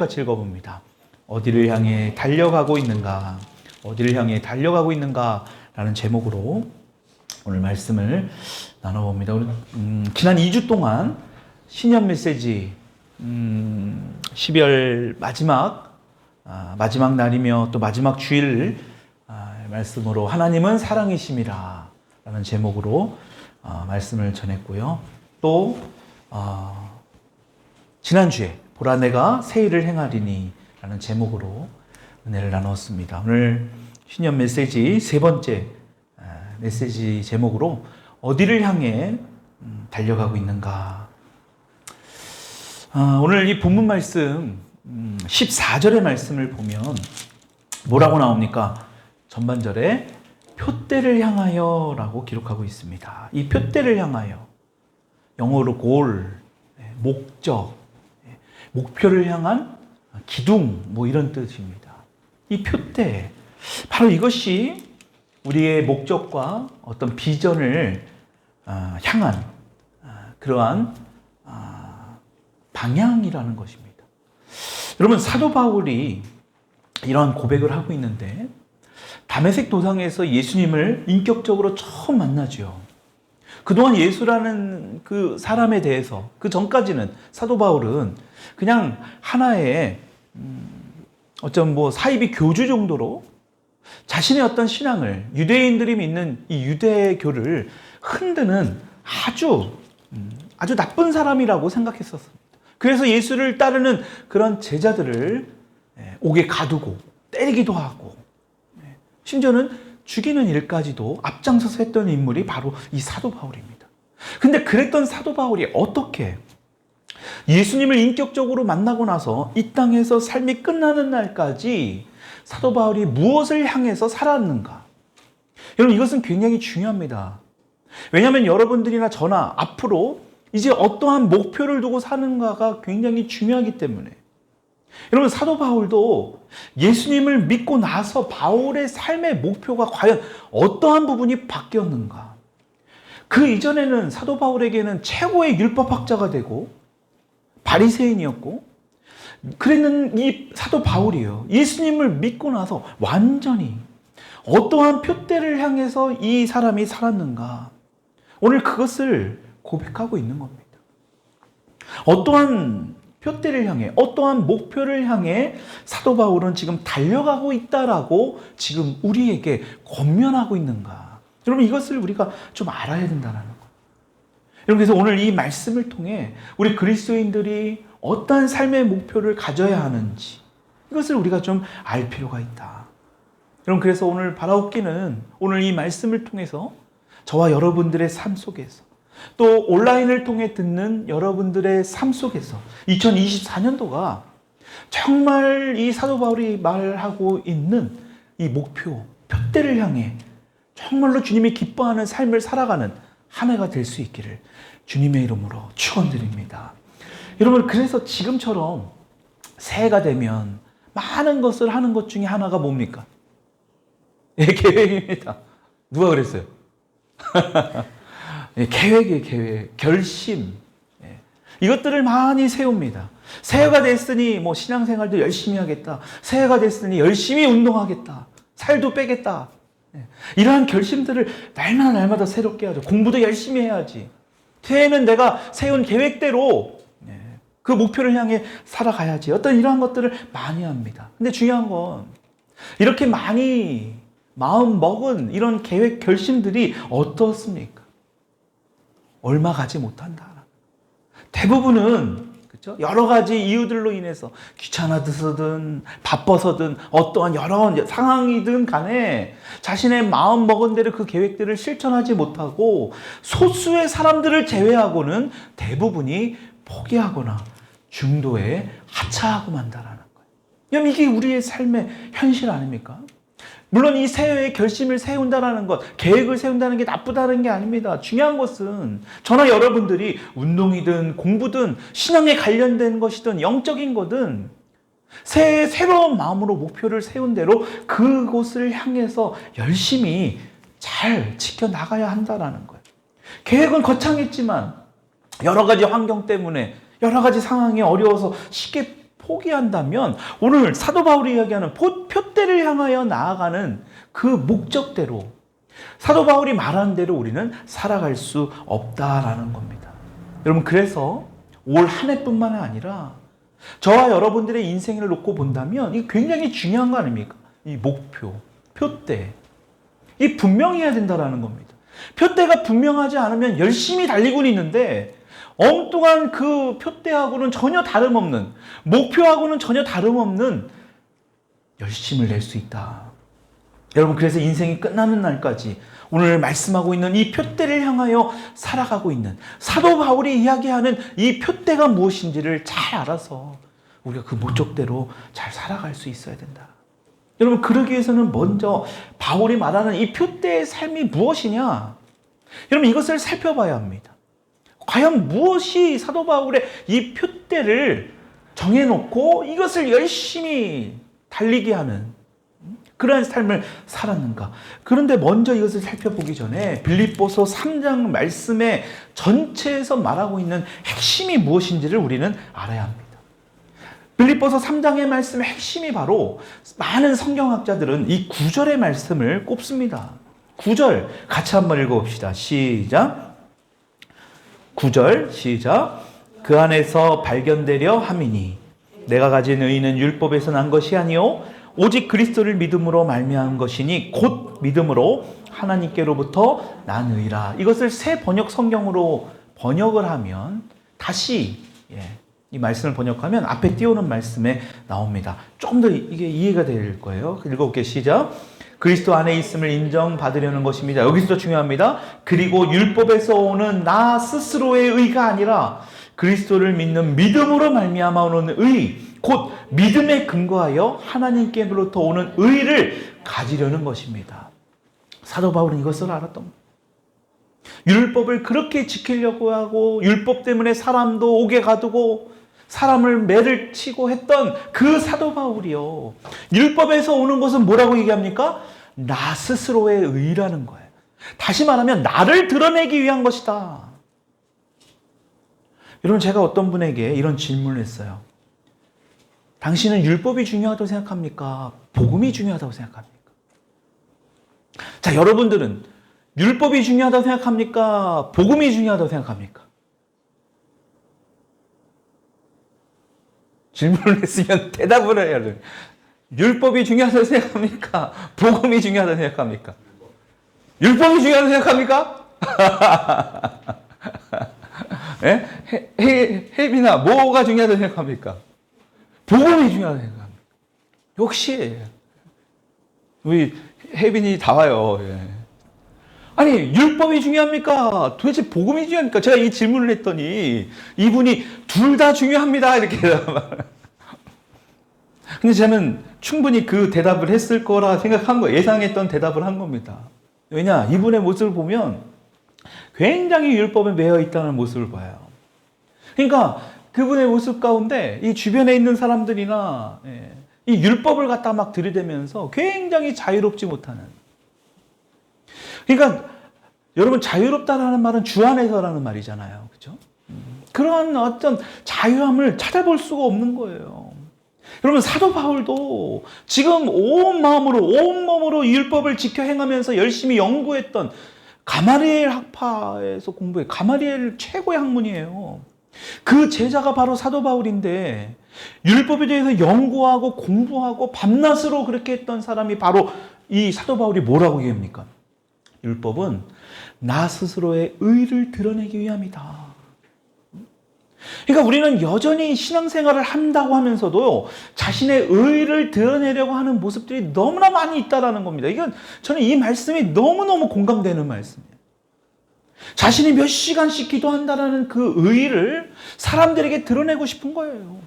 읽어봅니다. 어디를 향해 달려가고 있는가? 어디를 향해 달려가고 있는가? 라는 제목으로 오늘 말씀을 나눠봅니다. 지난 2주 동안 신년 메시지 12월 마지막 날이며 또 마지막 주일 말씀으로 하나님은 사랑이심이라 라는 제목으로 말씀을 전했고요. 또 지난주에 보라 내가 새 일을 행하리니 라는 제목으로 은혜를 나누었습니다. 오늘 신년 메시지 세 번째 메시지 제목으로 어디를 향해 달려가고 있는가. 오늘 이 본문 말씀 14절의 말씀을 보면 뭐라고 나옵니까? 전반절에 표대를 향하여 라고 기록하고 있습니다. 이 표대를 향하여, 영어로 goal, 목적, 목표를 향한 기둥, 이런 뜻입니다. 이 표대, 바로 이것이 우리의 목적과 어떤 비전을 향한 그러한 방향이라는 것입니다. 여러분, 사도 바울이 이러한 고백을 하고 있는데 다메섹 도상에서 예수님을 인격적으로 처음 만나죠. 그동안 예수라는 그 사람에 대해서 그 전까지는 사도 바울은 그냥 하나의 어떤 사이비 교주 정도로 자신의 어떤 신앙을, 유대인들이 믿는 이 유대교를 흔드는 아주 나쁜 사람이라고 생각했었습니다. 그래서 예수를 따르는 그런 제자들을 옥에 가두고 때리기도 하고 심지어는 죽이는 일까지도 앞장서서 했던 인물이 바로 이 사도 바울입니다. 근데 그랬던 사도 바울이 어떻게 예수님을 인격적으로 만나고 나서 이 땅에서 삶이 끝나는 날까지 사도 바울이 무엇을 향해서 살았는가? 여러분, 이것은 굉장히 중요합니다. 왜냐하면 여러분들이나 저나 앞으로 이제 어떠한 목표를 두고 사는가가 굉장히 중요하기 때문에. 여러분, 사도 바울도 예수님을 믿고 나서 바울의 삶의 목표가 과연 어떠한 부분이 바뀌었는가? 그 이전에는 사도 바울에게는 최고의 율법학자가 되고 바리새인이었고, 그랬는 이 사도 바울이요, 예수님을 믿고 나서 완전히 어떠한 표대를 향해서 이 사람이 살았는가? 오늘 그것을 고백하고 있는 겁니다. 어떠한 표대를 향해, 어떠한 목표를 향해 사도 바울은 지금 달려가고 있다라고 지금 우리에게 권면하고 있는가? 여러분, 이것을 우리가 좀 알아야 된다는 거예요. 여러분, 그래서 오늘 이 말씀을 통해 우리 그리스도인들이 어떠한 삶의 목표를 가져야 하는지 이것을 우리가 좀 알 필요가 있다. 여러분, 그래서 오늘 바라옵기는 오늘 이 말씀을 통해서 저와 여러분들의 삶 속에서 또 온라인을 통해 듣는 여러분들의 삶 속에서 2024년도가 정말 이 사도 바울이 말하고 있는 이 목표, 표대를 향해 정말로 주님이 기뻐하는 삶을 살아가는 한 해가 될 수 있기를 주님의 이름으로 축원드립니다. 여러분, 그래서 지금처럼 새해가 되면 많은 것을 하는 것 중에 하나가 뭡니까? 계획입니다. 누가 그랬어요? 계획이에요, 계획. 결심. 이것들을 많이 세웁니다. 새해가 됐으니 신앙생활도 열심히 하겠다. 새해가 됐으니 열심히 운동하겠다. 살도 빼겠다. 이러한 결심들을 날마다 새롭게 하죠. 공부도 열심히 해야지. 새해는 내가 세운 계획대로 그 목표를 향해 살아가야지. 어떤 이러한 것들을 많이 합니다. 근데 중요한 건 이렇게 많이 마음 먹은 이런 계획, 결심들이 어떻습니까? 얼마 가지 못한다. 대부분은 그렇죠? 여러 가지 이유들로 인해서 귀찮아서든 바빠서든 어떠한 여러 상황이든 간에 자신의 마음 먹은 대로 그 계획들을 실천하지 못하고 소수의 사람들을 제외하고는 대부분이 포기하거나 중도에 하차하고 만다라는 거예요. 이게 우리의 삶의 현실 아닙니까? 물론 이 새해의 결심을 세운다는 것, 계획을 세운다는 게 나쁘다는 게 아닙니다. 중요한 것은 저나 여러분들이 운동이든 공부든 신앙에 관련된 것이든 영적인 거든 새해 새로운 마음으로 목표를 세운 대로 그곳을 향해서 열심히 잘 지켜나가야 한다는 거예요. 계획은 거창했지만 여러 가지 환경 때문에 여러 가지 상황이 어려워서 쉽게 포기한다면 오늘 사도 바울이 이야기하는 표대를 향하여 나아가는 그 목적대로 사도 바울이 말하는 대로 우리는 살아갈 수 없다라는 겁니다. 여러분, 그래서 올 한 해뿐만 아니라 저와 여러분들의 인생을 놓고 본다면 이게 굉장히 중요한 거 아닙니까? 이 목표, 표대. 이 분명해야 된다라는 겁니다. 표대가 분명하지 않으면 열심히 달리고는 있는데 엉뚱한 그 표대하고는 전혀 다름없는, 목표하고는 전혀 다름없는 열심을 낼 수 있다. 여러분, 그래서 인생이 끝나는 날까지 오늘 말씀하고 있는 이 표대를 향하여 살아가고 있는 사도 바울이 이야기하는 이 표대가 무엇인지를 잘 알아서 우리가 그 목적대로 잘 살아갈 수 있어야 된다. 여러분, 그러기 위해서는 먼저 바울이 말하는 이 표대의 삶이 무엇이냐? 여러분, 이것을 살펴봐야 합니다. 과연 무엇이 사도 바울의 이 표대를 정해놓고 이것을 열심히 달리게 하는 그러한 삶을 살았는가? 그런데 먼저 이것을 살펴보기 전에 빌립보서 3장 말씀의 전체에서 말하고 있는 핵심이 무엇인지를 우리는 알아야 합니다. 빌립보서 3장의 말씀의 핵심이 바로 많은 성경학자들은 이 9절의 말씀을 꼽습니다. 9절 같이 한번 읽어봅시다. 시작. 9절 시작. 그 안에서 발견되려 함이니 내가 가진 의는 율법에서 난 것이 아니요 오직 그리스도를 믿음으로 말미암은 것이니 곧 믿음으로 하나님께로부터 난 의라. 이것을 새 번역 성경으로 번역을 하면 다시 이 말씀을 번역하면 앞에 띄우는 말씀에 나옵니다. 조금 더 이게 이해가 될 거예요. 읽어볼게요. 시작. 그리스도 안에 있음을 인정받으려는 것입니다. 여기서도 중요합니다. 그리고 율법에서 오는 나 스스로의 의가 아니라 그리스도를 믿는 믿음으로 말미암아 오는 의, 곧 믿음에 근거하여 하나님께로부터 오는 의를 가지려는 것입니다. 사도 바울은 이것을 알았던 겁니다. 율법을 그렇게 지키려고 하고 율법 때문에 사람도 옥에 가두고 사람을 매를 치고 했던 그 사도 바울이요, 율법에서 오는 것은 뭐라고 얘기합니까? 나 스스로의 의라는 거예요. 다시 말하면 나를 드러내기 위한 것이다. 여러분, 제가 어떤 분에게 이런 질문을 했어요. 당신은 율법이 중요하다고 생각합니까? 복음이 중요하다고 생각합니까? 자, 여러분들은 율법이 중요하다고 생각합니까? 복음이 중요하다고 생각합니까? 질문을 했으면 대답을 해야 돼요. 율법이 중요하다고 생각합니까? 복음이 중요하다고 생각합니까? 율법이 중요하다고 생각합니까? 혜빈아, 뭐가 중요하다고 생각합니까? 복음이 중요하다고 생각합니까? 역시 우리 혜빈이 다 와요. 아니, 율법이 중요합니까? 도대체 복음이 중요합니까? 제가 이 질문을 했더니 이분이 둘 다 중요합니다 이렇게 대답을. 근데 저는 충분히 그 대답을 했을 거라 생각한 거예요. 예상했던 대답을 한 겁니다. 왜냐? 이분의 모습을 보면 굉장히 율법에 매여 있다는 모습을 봐요. 그러니까 그분의 모습 가운데 이 주변에 있는 사람들이나 이 율법을 갖다 막 들이대면서 굉장히 자유롭지 못하는. 그러니까 여러분, 자유롭다라는 말은 주 안에서라는 말이잖아요. 그렇죠? 그런 어떤 자유함을 찾아볼 수가 없는 거예요. 여러분, 사도 바울도 지금 온 마음으로 온 몸으로 율법을 지켜 행하면서 열심히 연구했던 가마리엘 학파에서 공부해. 가마리엘 최고의 학문이에요. 그 제자가 바로 사도 바울인데 율법에 대해서 연구하고 공부하고 밤낮으로 그렇게 했던 사람이 바로 이 사도 바울이 뭐라고 얘기합니까? 율법은 나 스스로의 의를 드러내기 위함이다. 그러니까 우리는 여전히 신앙생활을 한다고 하면서도 자신의 의를 드러내려고 하는 모습들이 너무나 많이 있다는 겁니다. 이건 저는 이 말씀이 너무너무 공감되는 말씀이에요. 자신이 몇 시간씩 기도한다는 그 의를 사람들에게 드러내고 싶은 거예요.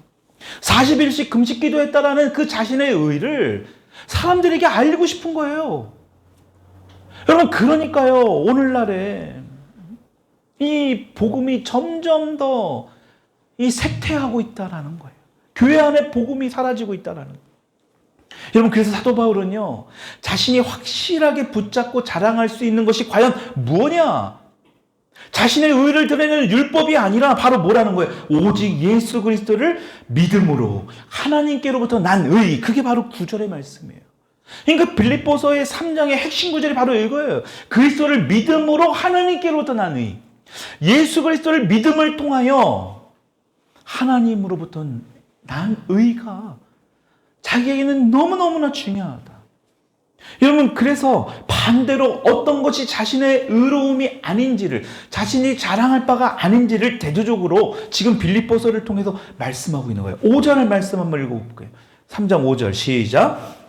40일씩 금식 기도했다라는 그 자신의 의를 사람들에게 알리고 싶은 거예요. 여러분, 그러니까요, 오늘날에 이 복음이 점점 더 이 쇠퇴하고 있다라는 거예요. 교회 안에 복음이 사라지고 있다라는 거예요. 여러분, 그래서 사도 바울은요, 자신이 확실하게 붙잡고 자랑할 수 있는 것이 과연 무엇이냐? 자신의 의를 드러내는 율법이 아니라 바로 뭐라는 거예요? 오직 예수 그리스도를 믿음으로 하나님께로부터 난 의. 그게 바로 9절의 말씀이에요. 그러니까 빌립보서의 3장의 핵심 구절이 바로 이거예요. 그리스도를 믿음으로 하나님께로부터 난 의. 예수 그리스도를 믿음을 통하여 하나님으로부터 난 의가 자기에게는 너무너무나 중요하다. 여러분, 그래서 반대로 어떤 것이 자신의 의로움이 아닌지를, 자신이 자랑할 바가 아닌지를 대조적으로 지금 빌립보서를 통해서 말씀하고 있는 거예요. 5절의 말씀 한번 읽어볼게요. 3장 5절 시작.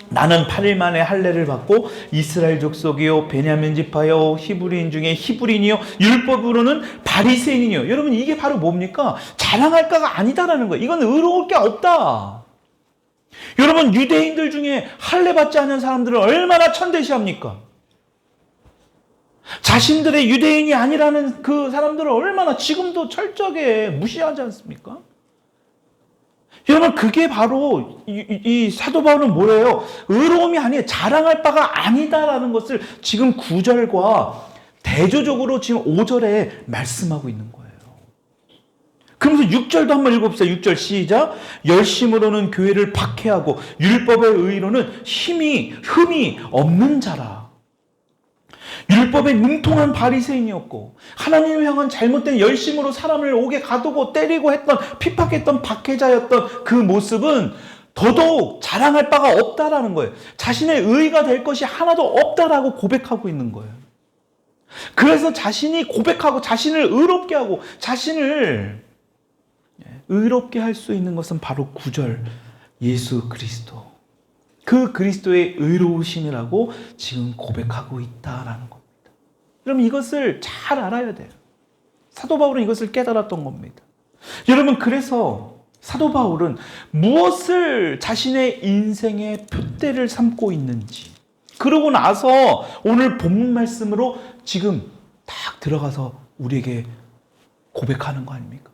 나는 8일 만에 할례를 받고 이스라엘 족속이요 베냐민 지파요 히브리인 중에 히브리인이요 율법으로는 바리새인이요. 여러분, 이게 바로 뭡니까? 자랑할 바가 아니다라는 거예요. 이건 의로울 게 없다. 여러분, 유대인들 중에 할례 받지 않은 사람들을 얼마나 천대시합니까? 자신들의 유대인이 아니라는 그 사람들을 얼마나 지금도 철저하게 무시하지 않습니까? 여러분, 그게 바로 이 사도 바울은 뭐예요? 의로움이 아니에요. 자랑할 바가 아니다라는 것을 지금 9절과 대조적으로 지금 5절에 말씀하고 있는 거예요. 그러면서 6절도 한번 읽어봅시다. 6절 시작. 열심으로는 교회를 박해하고 율법의 의로는 흠이 없는 자라. 율법에 능통한 바리새인이었고 하나님을 향한 잘못된 열심으로 사람을 옥에 가두고 때리고 했던 핍박했던 박해자였던 그 모습은 더더욱 자랑할 바가 없다라는 거예요. 자신의 의가 될 것이 하나도 없다라고 고백하고 있는 거예요. 그래서 자신이 고백하고 자신을 의롭게 하고 자신을 의롭게 할 수 있는 것은 바로 9절 예수 그리스도. 그 그리스도의 의로우심이라고 지금 고백하고 있다라는 겁니다. 여러분, 이것을 잘 알아야 돼요. 사도 바울은 이것을 깨달았던 겁니다. 여러분, 그래서 사도 바울은 무엇을 자신의 인생의 표대를 삼고 있는지, 그러고 나서 오늘 본문 말씀으로 지금 딱 들어가서 우리에게 고백하는 거 아닙니까?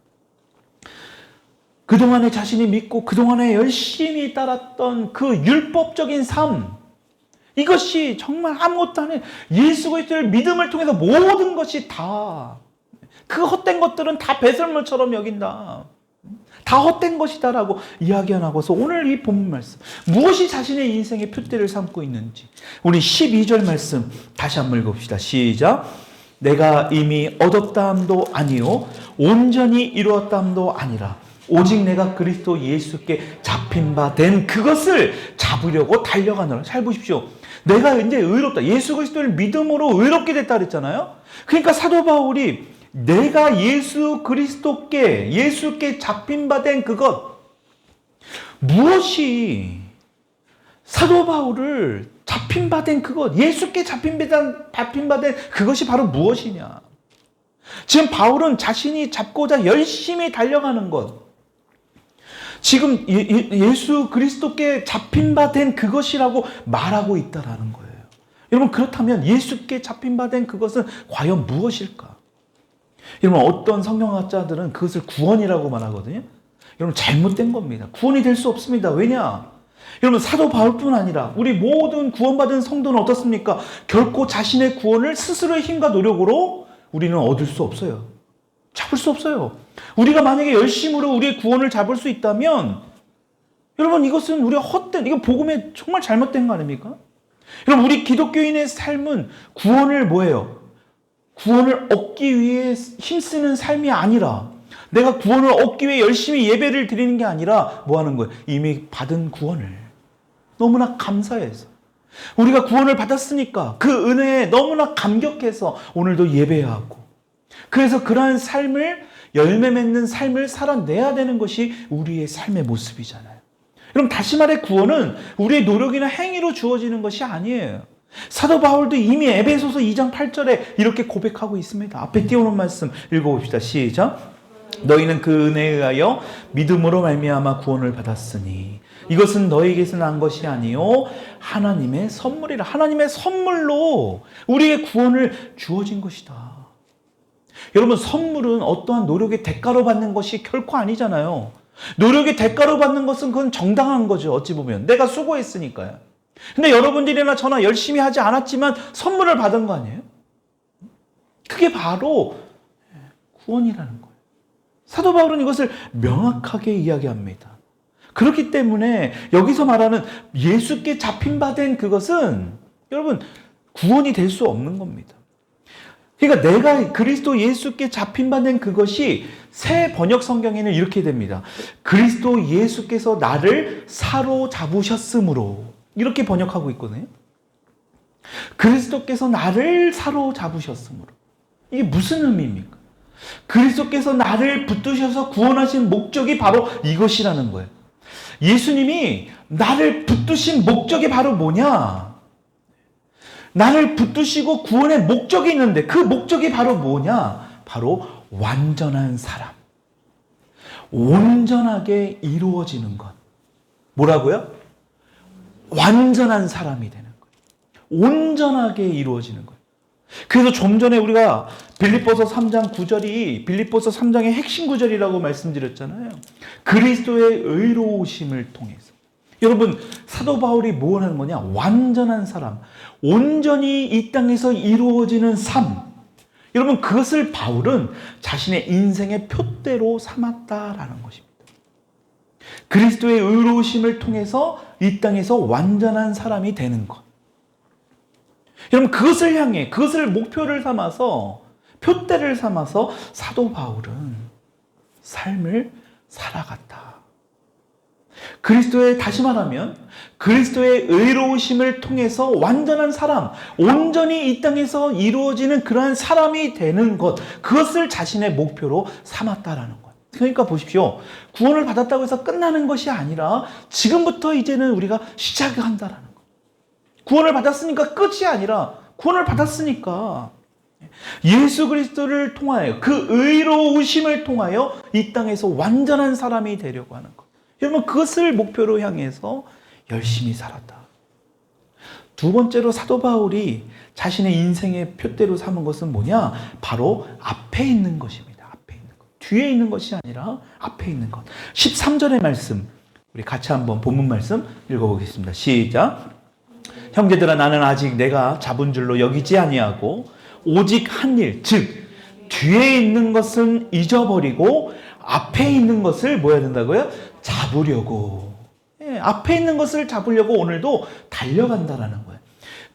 그동안에 자신이 믿고 그동안에 열심히 따랐던 그 율법적인 삶, 이것이 정말 아무것도 아닌 예수 그리스도를 믿음을 통해서 모든 것이 다, 그 헛된 것들은 다 배설물처럼 여긴다. 다 헛된 것이다라고 이야기 안 하고서 오늘 이 본문 말씀, 무엇이 자신의 인생의 표대를 삼고 있는지 우리 12절 말씀 다시 한번 읽어봅시다. 시작. 내가 이미 얻었다함도 아니요 온전히 이루었다함도 아니라 오직 내가 그리스도 예수께 잡힌 바 된 그것을 잡으려고 달려가노라. 잘 보십시오. 내가 이제 의롭다. 예수 그리스도를 믿음으로 의롭게 됐다 그랬잖아요. 그러니까 사도 바울이 내가 예수께 잡힌 바 된 그것, 무엇이 사도 바울을 잡힌 바 된 그것, 예수께 잡힌 바 된 그것이 바로 무엇이냐? 지금 바울은 자신이 잡고자 열심히 달려가는 것, 지금 예수 그리스도께 잡힌 바 된 그것이라고 말하고 있다라는 거예요. 여러분, 그렇다면 예수께 잡힌 바 된 그것은 과연 무엇일까? 여러분, 어떤 성경학자들은 그것을 구원이라고 말하거든요. 여러분, 잘못된 겁니다. 구원이 될 수 없습니다. 왜냐? 여러분, 사도 바울뿐 아니라 우리 모든 구원받은 성도는 어떻습니까? 결코 자신의 구원을 스스로의 힘과 노력으로 우리는 얻을 수 없어요. 잡을 수 없어요. 우리가 만약에 열심으로 우리의 구원을 잡을 수 있다면 여러분, 이것은 우리가 이거 복음에 정말 잘못된 거 아닙니까? 여러분, 우리 기독교인의 삶은 구원을 뭐예요? 구원을 얻기 위해 힘쓰는 삶이 아니라, 내가 구원을 얻기 위해 열심히 예배를 드리는 게 아니라 뭐 하는 거예요? 이미 받은 구원을 너무나 감사해서, 우리가 구원을 받았으니까 그 은혜에 너무나 감격해서 오늘도 예배하고, 그래서 그러한 삶을, 열매 맺는 삶을 살아내야 되는 것이 우리의 삶의 모습이잖아요. 여러분, 다시 말해 구원은 우리의 노력이나 행위로 주어지는 것이 아니에요. 사도 바울도 이미 에베소서 2장 8절에 이렇게 고백하고 있습니다. 앞에 띄워놓은 말씀 읽어봅시다. 시작. 너희는 그 은혜에 의하여 믿음으로 말미암아 구원을 받았으니 이것은 너희에게서 난 것이 아니요 하나님의 선물이라. 하나님의 선물로 우리의 구원을 주어진 것이다. 여러분, 선물은 어떠한 노력의 대가로 받는 것이 결코 아니잖아요. 노력의 대가로 받는 것은 그건 정당한 거죠. 어찌 보면 내가 수고했으니까요. 근데 여러분들이나 저나 열심히 하지 않았지만 선물을 받은 거 아니에요? 그게 바로 구원이라는 거예요. 사도 바울은 이것을 명확하게 이야기합니다. 그렇기 때문에 여기서 말하는 예수께 잡힌 바 된 그것은 여러분 구원이 될 수 없는 겁니다. 그러니까 내가 그리스도 예수께 잡힌 바 된 그것이 새 번역 성경에는 이렇게 됩니다. 그리스도 예수께서 나를 사로잡으셨으므로 이렇게 번역하고 있거든요. 그리스도께서 나를 사로잡으셨으므로. 이게 무슨 의미입니까? 그리스도께서 나를 붙드셔서 구원하신 목적이 바로 이것이라는 거예요. 예수님이 나를 붙드신 목적이 바로 뭐냐? 나를 붙드시고 구원의 목적이 있는데 그 목적이 바로 뭐냐? 바로 완전한 사람. 온전하게 이루어지는 것. 뭐라고요? 완전한 사람이 되는 거예요. 온전하게 이루어지는 거예요. 그래서 좀 전에 우리가 빌립보서 3장 9절이 빌립보서 3장의 핵심 구절이라고 말씀드렸잖아요. 그리스도의 의로우심을 통해서. 여러분 사도 바울이 뭘 하는 거냐? 완전한 사람, 온전히 이 땅에서 이루어지는 삶. 여러분 그것을 바울은 자신의 인생의 표대로 삼았다라는 것입니다. 그리스도의 의로우심을 통해서 이 땅에서 완전한 사람이 되는 것. 여러분 그것을 향해 그것을 목표를 삼아서 표대를 삼아서 사도 바울은 삶을 살아갔다. 그리스도의 다시 말하면 그리스도의 의로우심을 통해서 완전한 사람, 온전히 이 땅에서 이루어지는 그러한 사람이 되는 것, 그것을 자신의 목표로 삼았다라는 것. 그러니까 보십시오. 구원을 받았다고 해서 끝나는 것이 아니라 지금부터 이제는 우리가 시작을 한다라는 것. 구원을 받았으니까 끝이 아니라 구원을 받았으니까 예수 그리스도를 통하여 그 의로우심을 통하여 이 땅에서 완전한 사람이 되려고 하는 것. 여러분 그것을 목표로 향해서 열심히 살았다. 두 번째로 사도 바울이 자신의 인생의 표대로 삼은 것은 뭐냐? 바로 앞에 있는 것입니다. 앞에 있는 것. 뒤에 있는 것이 아니라 앞에 있는 것. 13절의 말씀 우리 같이 한번 본문 말씀 읽어보겠습니다. 시작. 형제들아 나는 아직 내가 잡은 줄로 여기지 아니하고 오직 한 일, 즉 뒤에 있는 것은 잊어버리고 앞에 있는 것을 뭐 해야 된다고요? 잡으려고. 앞에 있는 것을 잡으려고 오늘도 달려간다라는 거예요.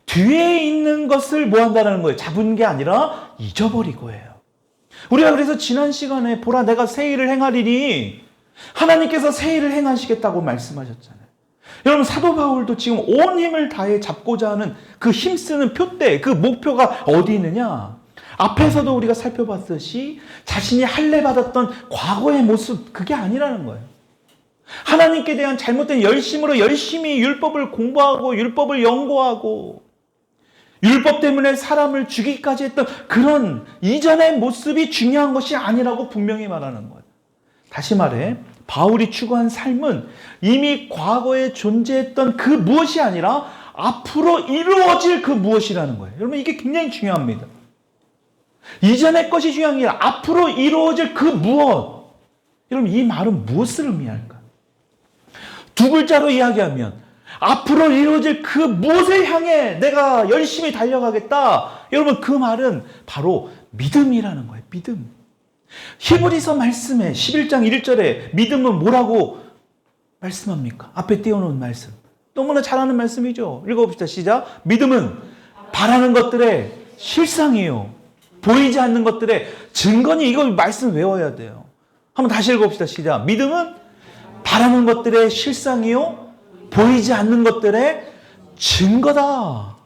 뒤에 있는 것을 뭐 한다는 거예요? 잡은 게 아니라 잊어버리고 해요. 우리가 그래서 지난 시간에 보라 내가 새 일을 행하리니 하나님께서 새 일을 행하시겠다고 말씀하셨잖아요. 여러분 사도 바울도 지금 온 힘을 다해 잡고자 하는 그 힘쓰는 표대, 그 목표가 어디 있느냐? 앞에서도 우리가 살펴봤듯이 자신이 할례 받았던 과거의 모습 그게 아니라는 거예요. 하나님께 대한 잘못된 열심으로 열심히 율법을 공부하고 율법을 연구하고 율법 때문에 사람을 죽이기까지 했던 그런 이전의 모습이 중요한 것이 아니라고 분명히 말하는 거예요. 다시 말해 바울이 추구한 삶은 이미 과거에 존재했던 그 무엇이 아니라 앞으로 이루어질 그 무엇이라는 거예요. 여러분 이게 굉장히 중요합니다. 이전의 것이 중요한 게 아니라 앞으로 이루어질 그 무엇. 여러분 이 말은 무엇을 의미할까? 두 글자로 이야기하면 앞으로 이루어질 그 무엇을 향해 내가 열심히 달려가겠다. 여러분 그 말은 바로 믿음이라는 거예요. 믿음. 히브리서 말씀에 11장 1절에 믿음은 뭐라고 말씀합니까? 앞에 띄워놓은 말씀. 너무나 잘 아는 말씀이죠. 읽어봅시다. 시작. 믿음은 바라는 것들의 실상이요. 보이지 않는 것들의 증거니. 이거 말씀 외워야 돼요. 한번 다시 읽어봅시다. 시작. 믿음은 바라는 것들의 실상이요. 보이지 않는 것들의 증거다.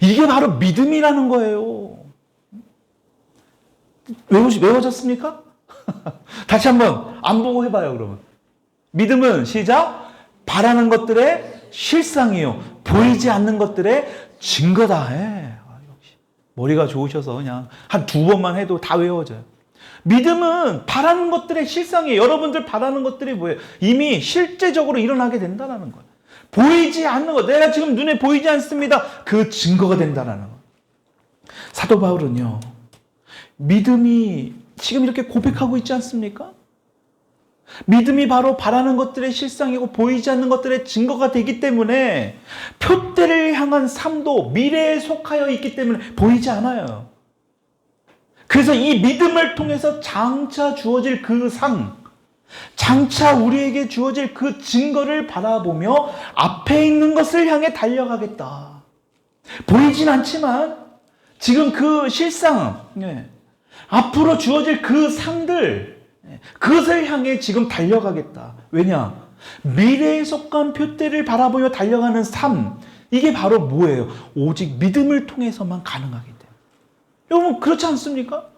이게 바로 믿음이라는 거예요. 외워졌습니까? 다시 한번 안 보고 해봐요, 그러면. 믿음은 시작. 바라는 것들의 실상이요. 보이지 않는 것들의 증거다. 역시 머리가 좋으셔서 그냥 한 두 번만 해도 다 외워져요. 믿음은 바라는 것들의 실상이에요. 여러분들 바라는 것들이 뭐예요? 이미 실제적으로 일어나게 된다는 거예요. 보이지 않는 것. 내가 지금 눈에 보이지 않습니다. 그 증거가 된다는 거. 사도 바울은요. 믿음이 지금 이렇게 고백하고 있지 않습니까? 믿음이 바로 바라는 것들의 실상이고 보이지 않는 것들의 증거가 되기 때문에 표대를 향한 삶도 미래에 속하여 있기 때문에 보이지 않아요. 그래서 이 믿음을 통해서 장차 주어질 그 상, 장차 우리에게 주어질 그 증거를 바라보며 앞에 있는 것을 향해 달려가겠다. 보이진 않지만 지금 그 실상, 앞으로 주어질 그 상들, 그것을 향해 지금 달려가겠다. 왜냐? 미래에 속한 표대를 바라보며 달려가는 삶, 이게 바로 뭐예요? 오직 믿음을 통해서만 가능하기 때문에. 여러분 그렇지 않습니까?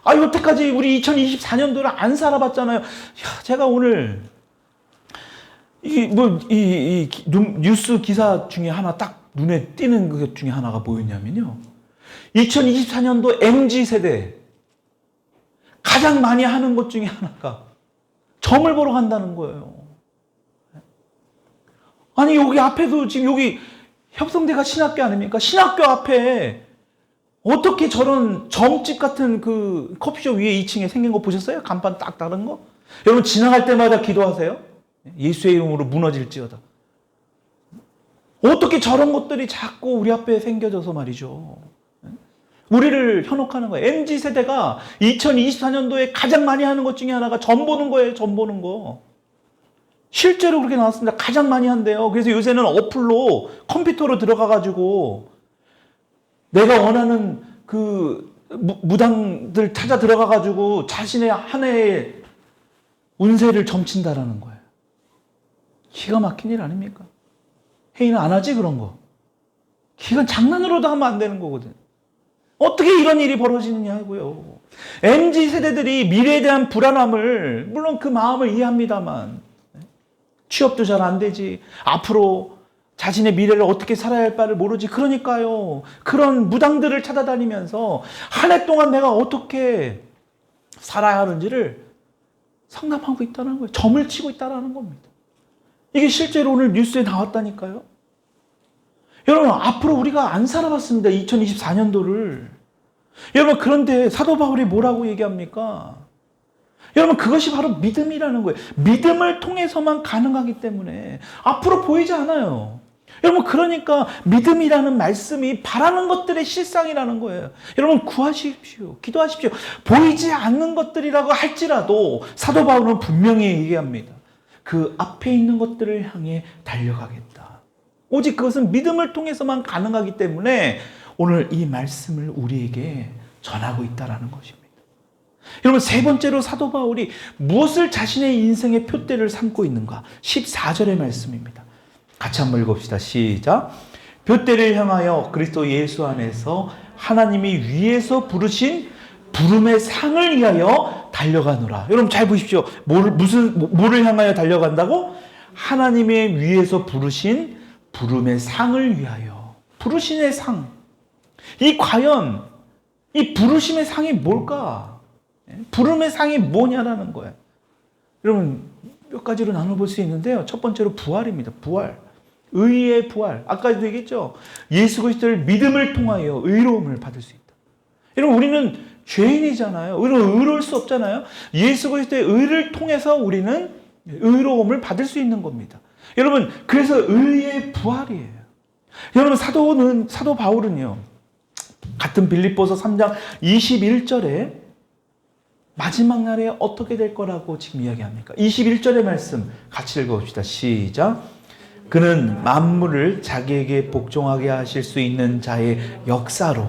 여태까지 우리 2024년도를 안 살아봤잖아요. 제가 오늘 뉴스 기사 중에 하나 딱 눈에 띄는 것 중에 하나가 뭐였냐면요. 2024년도 MZ세대 가장 많이 하는 것 중에 하나가 점을 보러 간다는 거예요. 아니 여기 앞에도 지금 여기 협성대가 신학교 아닙니까? 신학교 앞에 어떻게 저런 점집 같은 그 커피숍 위에 2층에 생긴 거 보셨어요? 간판 딱 다른 거? 여러분 지나갈 때마다 기도하세요. 예수의 이름으로 무너질지어다. 어떻게 저런 것들이 자꾸 우리 앞에 생겨져서 말이죠. 우리를 현혹하는 거예요. MZ세대가 2024년도에 가장 많이 하는 것 중에 하나가 점 보는 거예요. 점 보는 거. 실제로 그렇게 나왔습니다. 가장 많이 한대요. 그래서 요새는 어플로 컴퓨터로 들어가가지고 내가 원하는 그 무당들 찾아 들어가가지고 자신의 한 해의 운세를 점친다라는 거예요. 기가 막힌 일 아닙니까? 혜인은 안 하지 그런 거. 기가 장난으로도 하면 안 되는 거거든. 어떻게 이런 일이 벌어지느냐고요. MZ세대들이 미래에 대한 불안함을, 물론 그 마음을 이해합니다만, 취업도 잘 안 되지, 앞으로 자신의 미래를 어떻게 살아야 할 바를 모르지. 그러니까요, 그런 무당들을 찾아다니면서 한 해 동안 내가 어떻게 살아야 하는지를 상담하고 있다는 거예요. 점을 치고 있다는 겁니다. 이게 실제로 오늘 뉴스에 나왔다니까요. 여러분, 앞으로 우리가 안 살아봤습니다. 2024년도를. 여러분, 그런데 사도 바울이 뭐라고 얘기합니까? 여러분, 그것이 바로 믿음이라는 거예요. 믿음을 통해서만 가능하기 때문에 앞으로 보이지 않아요. 여러분, 그러니까 믿음이라는 말씀이 바라는 것들의 실상이라는 거예요. 여러분, 구하십시오. 기도하십시오. 보이지 않는 것들이라고 할지라도 사도 바울은 분명히 얘기합니다. 그 앞에 있는 것들을 향해 달려가겠다. 오직 그것은 믿음을 통해서만 가능하기 때문에 오늘 이 말씀을 우리에게 전하고 있다는 것입니다. 여러분, 세 번째로 사도 바울이 무엇을 자신의 인생의 표대를 삼고 있는가? 14절의 말씀입니다. 같이 한번 읽읍시다. 시작. 표대를 향하여 그리스도 예수 안에서 하나님이 위에서 부르신 부름의 상을 위하여 달려가노라. 여러분 잘 보십시오. 뭐를 향하여 달려간다고? 하나님의 위에서 부르신 부름의 상을 위하여. 부르심의 상. 과연 이 부르심의 상이 뭘까? 부름의 상이 뭐냐라는 거예요. 여러분 몇 가지로 나눠볼 수 있는데요. 첫 번째로 부활입니다. 부활. 의의 부활. 아까도 얘기했죠. 예수 그리스도를 믿음을 통하여 의로움을 받을 수 있다. 여러분 우리는 죄인이잖아요. 우리는 의로울 수 없잖아요. 예수 그리스도의 의를 통해서 우리는 의로움을 받을 수 있는 겁니다. 여러분 그래서 의의 부활이에요. 여러분 사도 바울은요. 같은 빌립보서 3장 21절에 마지막 날에 어떻게 될 거라고 지금 이야기합니까? 21절의 말씀 같이 읽어봅시다. 시작. 그는 만물을 자기에게 복종하게 하실 수 있는 자의 역사로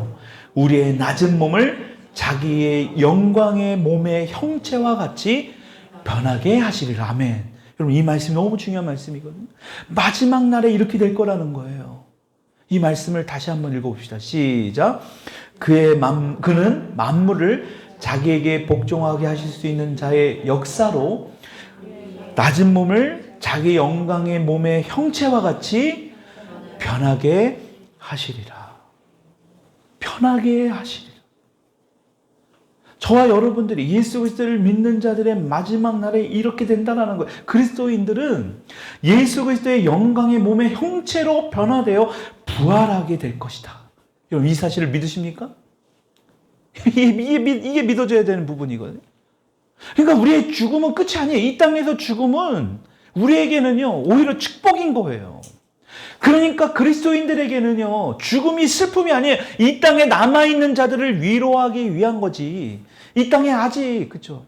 우리의 낮은 몸을 자기의 영광의 몸의 형체와 같이 변하게 하시리라. 아멘. 여러분 이 말씀이 너무 중요한 말씀이거든요. 마지막 날에 이렇게 될 거라는 거예요. 이 말씀을 다시 한번 읽어봅시다. 시작. 그는 만물을 자기에게 복종하게 하실 수 있는 자의 역사로 낮은 몸을 자기 영광의 몸의 형체와 같이 변하게 하시리라. 변하게 하시리라. 저와 여러분들이 예수 그리스도를 믿는 자들의 마지막 날에 이렇게 된다는 거예요. 그리스도인들은 예수 그리스도의 영광의 몸의 형체로 변화되어 부활하게 될 것이다. 여러분 이 사실을 믿으십니까? 이게 믿어져야 되는 부분이거든요. 그러니까 우리의 죽음은 끝이 아니에요. 이 땅에서 죽음은 우리에게는요 오히려 축복인 거예요. 그러니까 그리스도인들에게는요, 죽음이 슬픔이 아니에요. 이 땅에 남아있는 자들을 위로하기 위한 거지. 이 땅에 아직, 그쵸?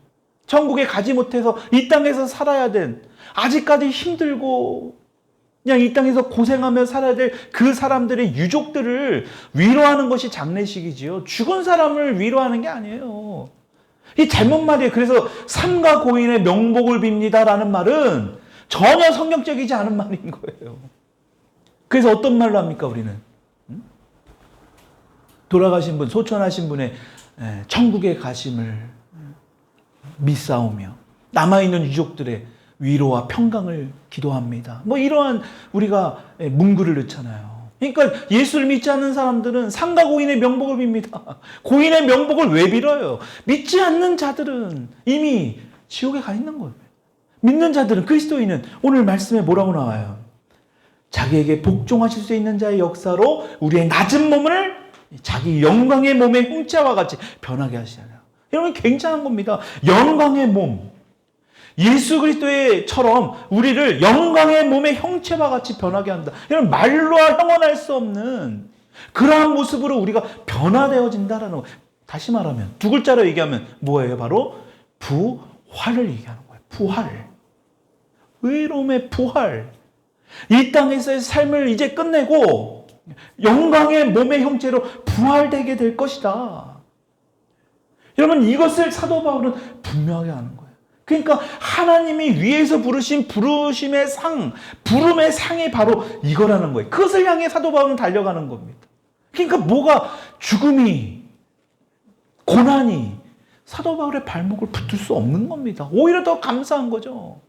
천국에 가지 못해서 이 땅에서 살아야 된, 아직까지 힘들고, 그냥 이 땅에서 고생하며 살아야 될 그 사람들의 유족들을 위로하는 것이 장례식이지요. 죽은 사람을 위로하는 게 아니에요. 이 잘못 말이에요. 그래서 삼가 고인의 명복을 빕니다라는 말은 전혀 성경적이지 않은 말인 거예요. 그래서 어떤 말로 합니까, 우리는? 돌아가신 분, 소천하신 분의 천국에 가심을 믿사오며 남아있는 유족들의 위로와 평강을 기도합니다. 뭐 이러한 우리가 문구를 넣잖아요. 그러니까 예수를 믿지 않는 사람들은 삼가 고인의 명복을 빕니다. 고인의 명복을 왜 빌어요? 믿지 않는 자들은 이미 지옥에 가 있는 거예요. 믿는 자들은, 그리스도인은 오늘 말씀에 뭐라고 나와요? 자기에게 복종하실 수 있는 자의 역사로 우리의 낮은 몸을 자기 영광의 몸의 형체와 같이 변하게 하시잖아요. 여러분, 굉장한 겁니다. 영광의 몸. 예수 그리스도처럼 우리를 영광의 몸의 형체와 같이 변하게 한다. 이런 말로 형언할 수 없는 그러한 모습으로 우리가 변화되어진다라는 거. 다시 말하면 두 글자로 얘기하면 뭐예요? 바로 부활을 얘기하는 거예요. 부활. 의로움의 부활. 이 땅에서의 삶을 이제 끝내고 영광의 몸의 형체로 부활되게 될 것이다. 여러분, 이것을 사도 바울은 분명하게 하는 거예요. 그러니까 하나님이 위에서 부르신 부르심의 상, 부름의 상이 바로 이거라는 거예요. 그것을 향해 사도 바울은 달려가는 겁니다. 그러니까 뭐가, 죽음이, 고난이 사도 바울의 발목을 붙을 수 없는 겁니다. 오히려 더 감사한 거죠.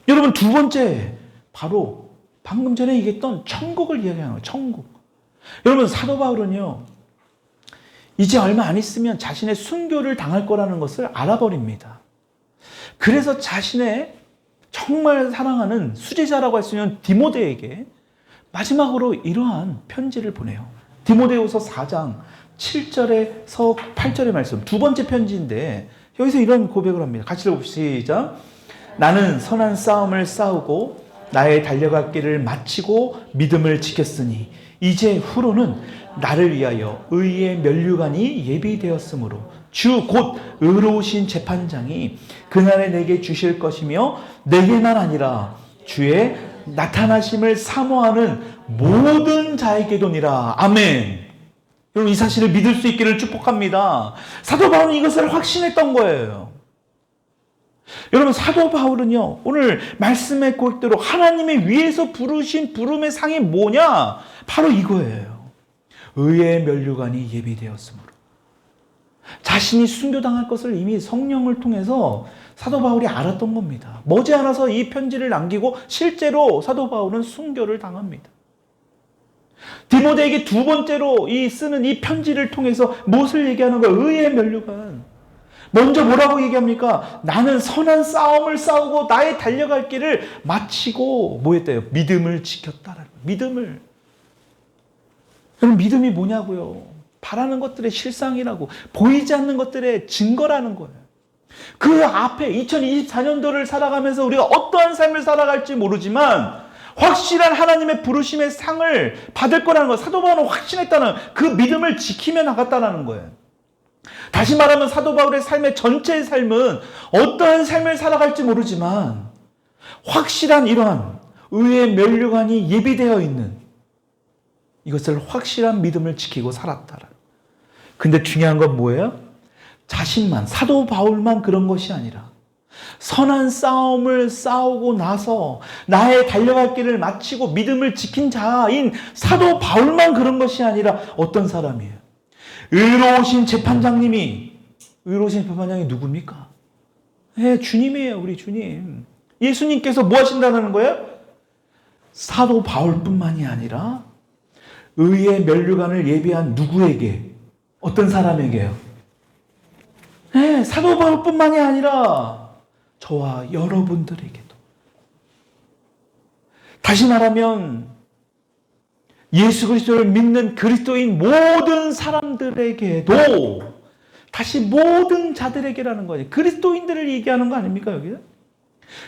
여러분, 두 번째, 바로 방금 전에 얘기했던 천국을 이야기하는 거예요. 천국. 여러분, 사도 바울은요, 이제 얼마 안 있으면 자신의 순교를 당할 거라는 것을 알아버립니다. 그래서 자신의 정말 사랑하는 수제자라고 할 수 있는 디모데에게 마지막으로 이러한 편지를 보내요. 디모데후서 4장 7절에서 8절의 말씀, 두 번째 편지인데 여기서 이런 고백을 합니다. 같이 읽어봅시다. 시작. 나는 선한 싸움을 싸우고 나의 달려갈 길을 마치고 믿음을 지켰으니 이제 후로는 나를 위하여 의의 면류관이 예비되었으므로 주 곧 의로우신 재판장이 그날에 내게 주실 것이며 내게만 아니라 주의 나타나심을 사모하는 모든 자에게도니라. 아멘. 여러분, 이 사실을 믿을 수 있기를 축복합니다. 사도 바울은 이것을 확신했던 거예요. 여러분, 사도 바울은요, 오늘 말씀의 고백대로 하나님의 위에서 부르신 부름의 상이 뭐냐? 바로 이거예요. 의의 면류관이 예비되었으므로. 자신이 순교당할 것을 이미 성령을 통해서 사도 바울이 알았던 겁니다. 머지않아서 이 편지를 남기고 실제로 사도 바울은 순교를 당합니다. 디모데에게 두 번째로 쓰는 이 편지를 통해서 무엇을 얘기하는 거예요? 의의 면류관. 먼저 뭐라고 얘기합니까? 나는 선한 싸움을 싸우고 나의 달려갈 길을 마치고 뭐 했대요? 믿음을 지켰다라는 믿음을. 그럼 믿음이 뭐냐고요? 바라는 것들의 실상이라고, 보이지 않는 것들의 증거라는 거예요. 그 앞에 2024년도를 살아가면서 우리가 어떠한 삶을 살아갈지 모르지만 확실한 하나님의 부르심의 상을 받을 거라는 거, 사도 바울은 확신했다는 그 믿음을 지키며 나갔다는 거예요. 다시 말하면 사도 바울의 삶의 전체의 삶은 어떠한 삶을 살아갈지 모르지만 확실한 이러한 의의 면류관이 예비되어 있는 이것을 확실한 믿음을 지키고 살았다라. 근데 중요한 건 뭐예요? 자신만, 사도 바울만 그런 것이 아니라 선한 싸움을 싸우고 나서 나의 달려갈 길을 마치고 믿음을 지킨 자인 사도 바울만 그런 것이 아니라 어떤 사람이에요? 의로우신 재판장님이, 의로우신 재판장이 누굽니까? 네, 주님이에요. 우리 주님. 예수님께서 뭐 하신다는 거예요? 사도 바울뿐만이 아니라 의의 면류관을 예비한 누구에게? 어떤 사람에게요? 네, 사도 바울뿐만이 아니라 저와 여러분들에게도. 다시 말하면 예수 그리스도를 믿는 그리스도인 모든 사람들에게도, 다시 모든 자들에게라는 거예요. 그리스도인들을 얘기하는 거 아닙니까, 여기는?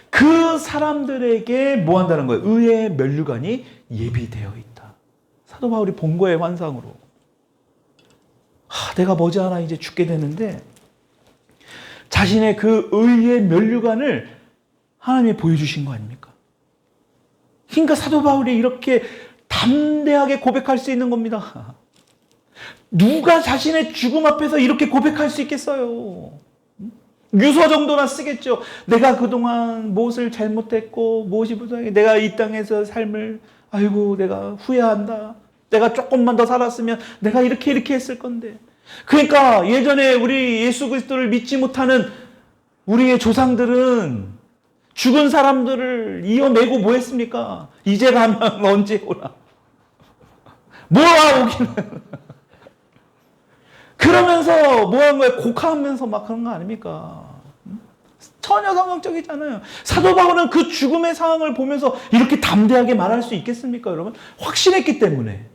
그 사람들에게 뭐 한다는 거예요? 의의 면류관이 예비되어 있다. 사도 바울이 본 거예요, 환상으로. 내가 머지않아 이제 죽게 되는데 자신의 그 의의 면류관을 하나님이 보여주신 거 아닙니까? 그러니까 사도 바울이 이렇게 담대하게 고백할 수 있는 겁니다. 누가 자신의 죽음 앞에서 이렇게 고백할 수 있겠어요? 유서 정도나 쓰겠죠. 내가 그동안 무엇을 잘못했고 무엇이 부족해, 내가 이 땅에서 삶을 내가 후회한다. 내가 조금만 더 살았으면 내가 이렇게 했을 건데. 그러니까 예전에 우리 예수 그리스도를 믿지 못하는 우리의 조상들은 죽은 사람들을 이어내고 뭐 했습니까? 이제 가면 언제 오나? 뭐야 오기는. 그러면서 뭐 한 거예요? 곡하면서 막 그런 거 아닙니까? 전혀 성경적이잖아요. 사도 바울은 그 죽음의 상황을 보면서 이렇게 담대하게 말할 수 있겠습니까, 여러분? 확신했기 때문에.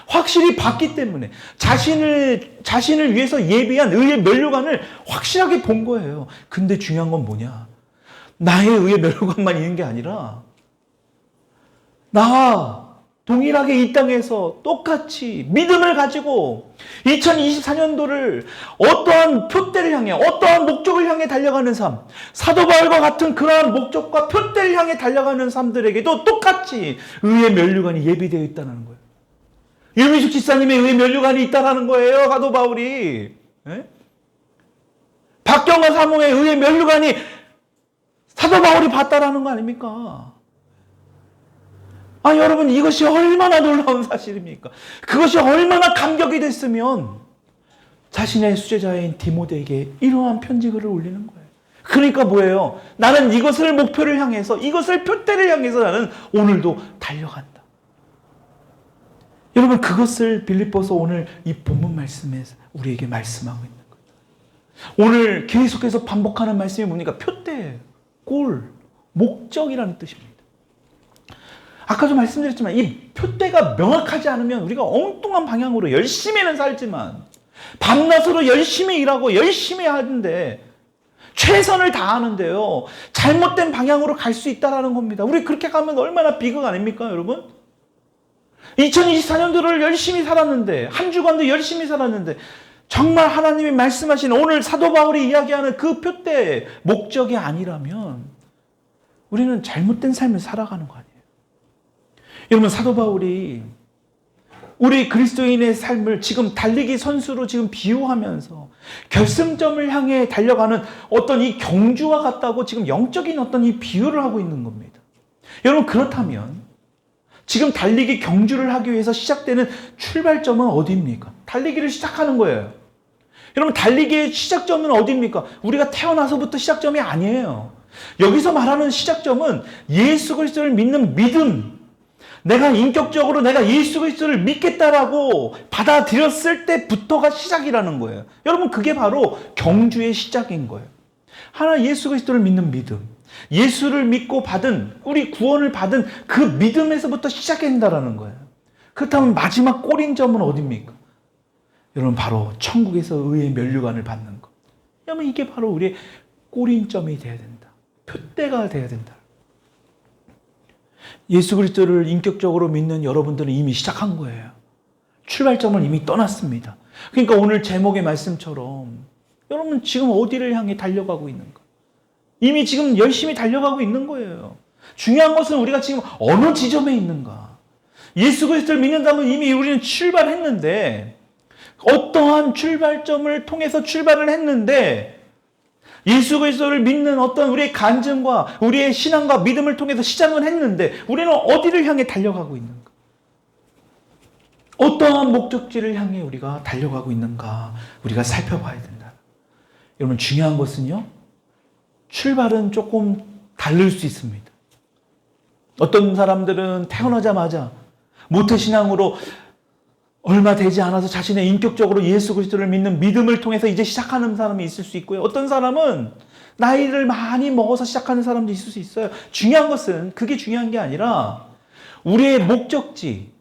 확실히 봤기 때문에. 자신을 위해서 예비한 의의 면류관을 확실하게 본 거예요. 근데 중요한 건 뭐냐? 나의 의의 면류관만 있는 게 아니라 나와 동일하게 이 땅에서 똑같이 믿음을 가지고 2024년도를 어떠한 표대를 향해, 어떠한 목적을 향해 달려가는 삶, 사도 바울과 같은 그러한 목적과 표대를 향해 달려가는 삶들에게도 똑같이 의의 면류관이 예비되어 있다는 거예요. 유미숙 지사님의 의의 면류관이 있다는 거예요, 사도 바울이. 네? 박경화 사모의 의의 면류관이 사도 바울이 봤다라는 거 아닙니까? 여러분, 이것이 얼마나 놀라운 사실입니까? 그것이 얼마나 감격이 됐으면 자신의 수제자인 디모데에게 이러한 편지글을 올리는 거예요. 그러니까 뭐예요? 나는 이것을 목표를 향해서, 이것을 표대를 향해서 나는 오늘도 달려간다. 여러분, 그것을 빌립보서 오늘 이 본문 말씀에서 우리에게 말씀하고 있는 거예요. 오늘 계속해서 반복하는 말씀이 뭡니까? 표대, 골, 목적이라는 뜻입니다. 아까도 말씀드렸지만 이 표대가 명확하지 않으면 우리가 엉뚱한 방향으로 열심히는 살지만 밤낮으로 열심히 일하고 열심히 하는데 최선을 다하는데요, 잘못된 방향으로 갈 수 있다는 겁니다. 우리 그렇게 가면 얼마나 비극 아닙니까, 여러분? 2024년도를 열심히 살았는데, 한 주간도 열심히 살았는데, 정말 하나님이 말씀하신 오늘 사도 바울이 이야기하는 그 표대 목적이 아니라면 우리는 잘못된 삶을 살아가는 거 아니에요. 여러분, 사도 바울이 우리 그리스도인의 삶을 지금 달리기 선수로 지금 비유하면서 결승점을 향해 달려가는 어떤 이 경주와 같다고 지금 영적인 어떤 이 비유를 하고 있는 겁니다. 여러분, 그렇다면 지금 달리기 경주를 하기 위해서 시작되는 출발점은 어디입니까? 달리기를 시작하는 거예요. 여러분, 달리기의 시작점은 어디입니까? 우리가 태어나서부터 시작점이 아니에요. 여기서 말하는 시작점은 예수 그리스도를 믿는 믿음, 내가 인격적으로 내가 예수 그리스도를 믿겠다라고 받아들였을 때부터가 시작이라는 거예요. 여러분, 그게 바로 경주의 시작인 거예요. 하나 예수 그리스도를 믿는 믿음, 예수를 믿고 받은, 우리 구원을 받은 그 믿음에서부터 시작된다라는 거예요. 그렇다면 마지막 꼬린점은 어디입니까? 여러분, 바로 천국에서 의의 면류관을 받는 것. 여러분, 이게 바로 우리의 꼬린점이 돼야 된다. 표대가 돼야 된다. 예수 그리스도를 인격적으로 믿는 여러분들은 이미 시작한 거예요. 출발점을 이미 떠났습니다. 그러니까 오늘 제목의 말씀처럼 여러분 지금 어디를 향해 달려가고 있는가? 이미 지금 열심히 달려가고 있는 거예요. 중요한 것은 우리가 지금 어느 지점에 있는가? 예수 그리스도를 믿는다면 이미 우리는 출발했는데, 어떠한 출발점을 통해서 출발을 했는데, 예수 그리스도를 믿는 어떤 우리의 간증과 우리의 신앙과 믿음을 통해서 시작은 했는데 우리는 어디를 향해 달려가고 있는가? 어떠한 목적지를 향해 우리가 달려가고 있는가? 우리가 살펴봐야 된다. 여러분, 중요한 것은요, 출발은 조금 다를 수 있습니다. 어떤 사람들은 태어나자마자 모태신앙으로 얼마 되지 않아서 자신의 인격적으로 예수 그리스도를 믿는 믿음을 통해서 이제 시작하는 사람이 있을 수 있고요. 어떤 사람은 나이를 많이 먹어서 시작하는 사람도 있을 수 있어요. 중요한 것은 그게 중요한 게 아니라 우리의 목적지,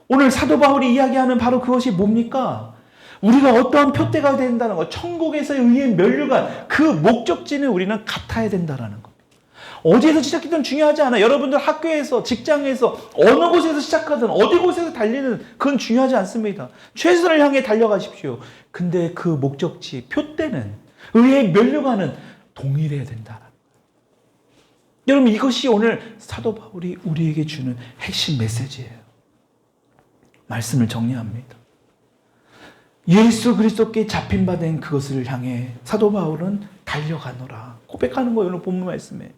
오늘 사도 바울이 이야기하는 바로 그것이 뭡니까? 우리가 어떠한 표대가 된다는 것, 천국에서의 의의 면류관, 그 목적지는 우리는 같아야 된다는 겁니다. 어디에서 시작했든 중요하지 않아. 여러분들 학교에서, 직장에서, 어느 곳에서 시작하든 어디 곳에서 달리는 그건 중요하지 않습니다. 최선을 향해 달려가십시오. 근데 그 목적지, 표대는, 의의 면류관은 동일해야 된다. 여러분, 이것이 오늘 사도 바울이 우리에게 주는 핵심 메시지예요. 말씀을 정리합니다. 예수 그리스도께 잡힌 바 된 그것을 향해 사도 바울은 달려가노라 고백하는 거예요. 오늘 본문 말씀에.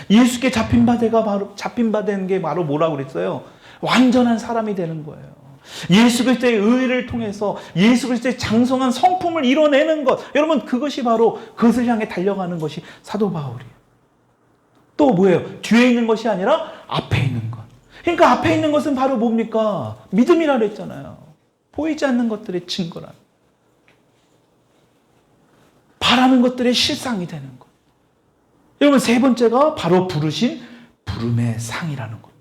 예수께 잡힌 바 된 게 바로 뭐라고 그랬어요? 완전한 사람이 되는 거예요. 예수 그리스도의 의를 통해서 예수 그리스도의 장성한 성품을 이뤄내는 것. 여러분, 그것이 바로 그것을 향해 달려가는 것이 사도 바울이에요. 또 뭐예요? 뒤에 있는 것이 아니라 앞에 있는 것. 그러니까 앞에 있는 것은 바로 뭡니까? 믿음이라 그랬잖아요. 보이지 않는 것들의 증거란. 바라는 것들의 실상이 되는 것. 여러분, 세 번째가 바로 부르신 부름의 상이라는 겁니다.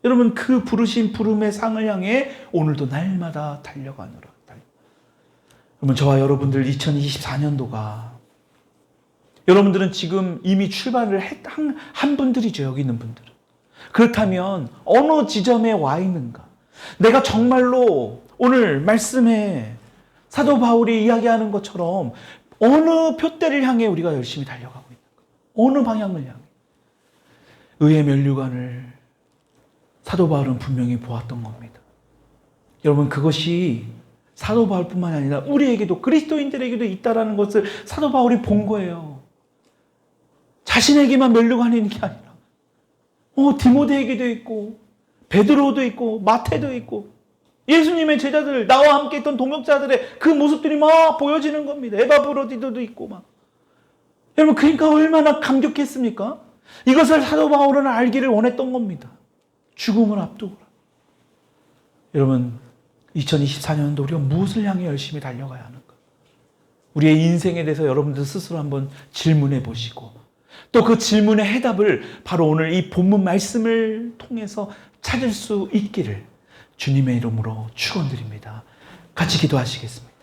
여러분, 그 부르신 부름의 상을 향해 오늘도 날마다 달려가노라. 여러분, 저와 여러분들 2024년도가 여러분들은 지금 이미 출발을 한 분들이죠. 여기 있는 분들은. 그렇다면 어느 지점에 와 있는가? 내가 정말로 오늘 말씀에 사도 바울이 이야기하는 것처럼 어느 표대를 향해 우리가 열심히 달려가고 있는가? 어느 방향을 향해? 의의 면류관을 사도 바울은 분명히 보았던 겁니다. 여러분, 그것이 사도 바울뿐만 아니라 우리에게도, 그리스도인들에게도 있다라는 것을 사도 바울이 본 거예요. 자신에게만 면류관이 있는 게 아니라 디모데에게도 있고 베드로도 있고 마태도 있고 예수님의 제자들, 나와 함께 있던 동역자들의 그 모습들이 막 보여지는 겁니다. 에바브로디도도 있고 막. 여러분, 그러니까 얼마나 감격했습니까? 이것을 사도 바울은 알기를 원했던 겁니다. 죽음을 앞두고. 여러분, 2024년도 우리가 무엇을 향해 열심히 달려가야 하는가? 우리의 인생에 대해서 여러분들 스스로 한번 질문해 보시고 또 그 질문의 해답을 바로 오늘 이 본문 말씀을 통해서 찾을 수 있기를 주님의 이름으로 축원드립니다. 같이 기도하시겠습니다.